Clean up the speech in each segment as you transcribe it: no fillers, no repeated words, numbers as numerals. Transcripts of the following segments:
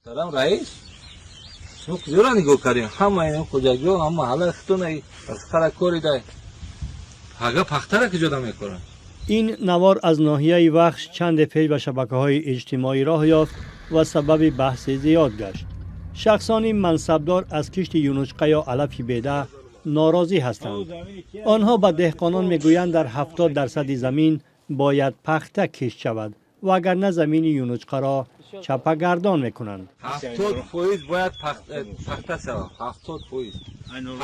Salam rais. Nu kujora nigo karim. Hamma ina kujagio hamma hala khtunai khara korida. Haga paxtara ki joda mekoran. این نوار از ناحیه وخش چند پیش به شبکه‌های اجتماعی راه یافت و سبب بحث زیاد گشت. شخصانی منصبدار از کشت یونچقه یا علف بیده ناراضی هستند. آنها به دهقانان میگویند در 70% زمین باید پخته کشت شود و اگر نه زمین یونچقه را چپه گردان میکنند. 70% باید پخته شود. 70%.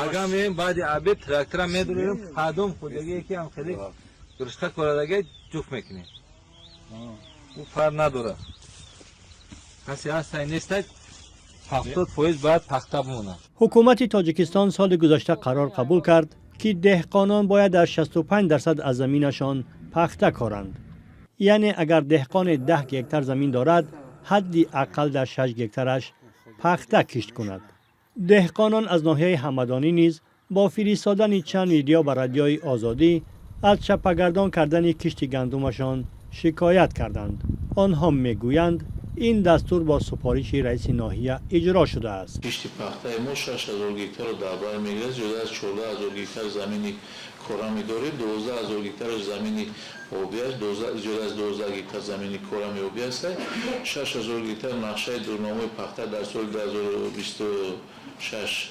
اگر میگیم بعد ابی تراکتور میدونیم خادم خودگی که هم خیلی درسته کردگی جوک میکنه. او فر نداره. کسی هست نیست 70% باید پخته بمونه. حکومت تاجیکستان سال گذشته قرار قبول کرد که دهقانان باید در 65% از زمینشان پخته کارند. یعنی اگر دهقان 10 هکتار زمین دارد، حدی اقل در 6 هکتارش پخته کشت کند. دهقانان از ناحیه همدانی نیز با فرستادن چند ویدیو به رادیوی آزادی از چپه‌گردان کردن کشت گندمشان شکایت کردند. آنها میگویند این دستور با سفارش رئیس ناحیه اجرا شده است. کشت پخته ما 6000 هکتار در بر میگیرد. جدا از 14000 هکتار زمینی کرامی داریم. 12000 هکتار زمینی آبی است. جدا از 12000 هکتار زمینی کرامی آبی است. 6000 هکتار نقشه دورنامه پخته در سال 2026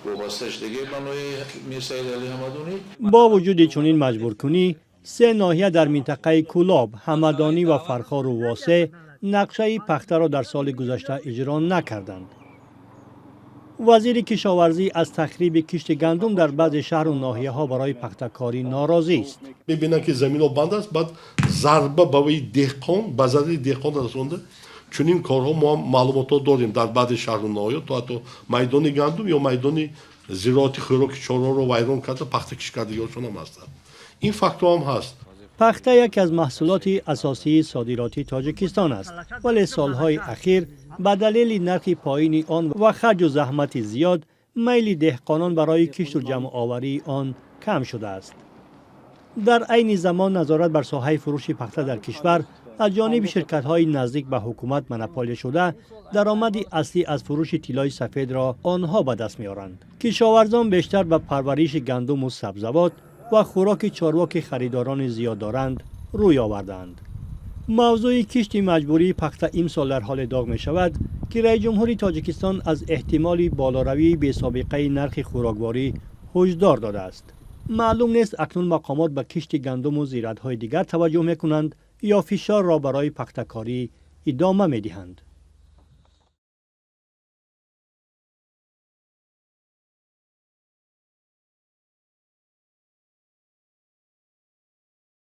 وابسته‌اش دیگه بنای میر سید علی حمدانی. با وجود چنین مجبورکنی، 3 ناحیه در منطقه کولاب، همدانی و فرخار و واسع نقشه پخته را در سال گذشته اجرا نکردند. وزیر کشاورزی از تخریب کشت گندم در بعض شهر و ناحیه ها برای پخته کاری ناراضی است. می‌بینن که زمین ها بند است، بعد ضربه به دهقان، بازار دهقان رسونده. چنین کارها ما معلومات داریم در بعض شهر و ناحیه، تو حتی میدان گندم یا میدان زراعت خوراک چارا رو ویران کرده پخته کش کردگیشون هم هستند. این فاکتور هم هست. پخته یکی از محصولات اساسی صادراتی تاجیکستان است، ولی سالهای اخیر به دلیل نرخ پایین آن و خرج و زحمت زیاد میل دهقانان برای کشت و جمع آوری آن کم شده است. در عین زمان نظارت بر ساحه فروش پخته در کشور از جانب شرکت‌های نزدیک به حکومت منپاله شده، درآمد اصلی از فروش طلای سفید را آنها به دست می‌آورند. کشاورزان بیشتر به پرورش گندم و سبزیجات و خوراک چارواک خریداران زیاد دارند روی آوردند. موضوع کشت مجبوری پخته امسال در حال داغ می شود که رئیس جمهوری تاجیکستان از احتمالی بالاروی بی سابقه نرخ خوراکواری هشدار داده است. معلوم نیست اکنون مقامات به کشت گندم و زیرعت‌های دیگر توجه می کنند یا فشار را برای پخته کاری ادامه می دهند.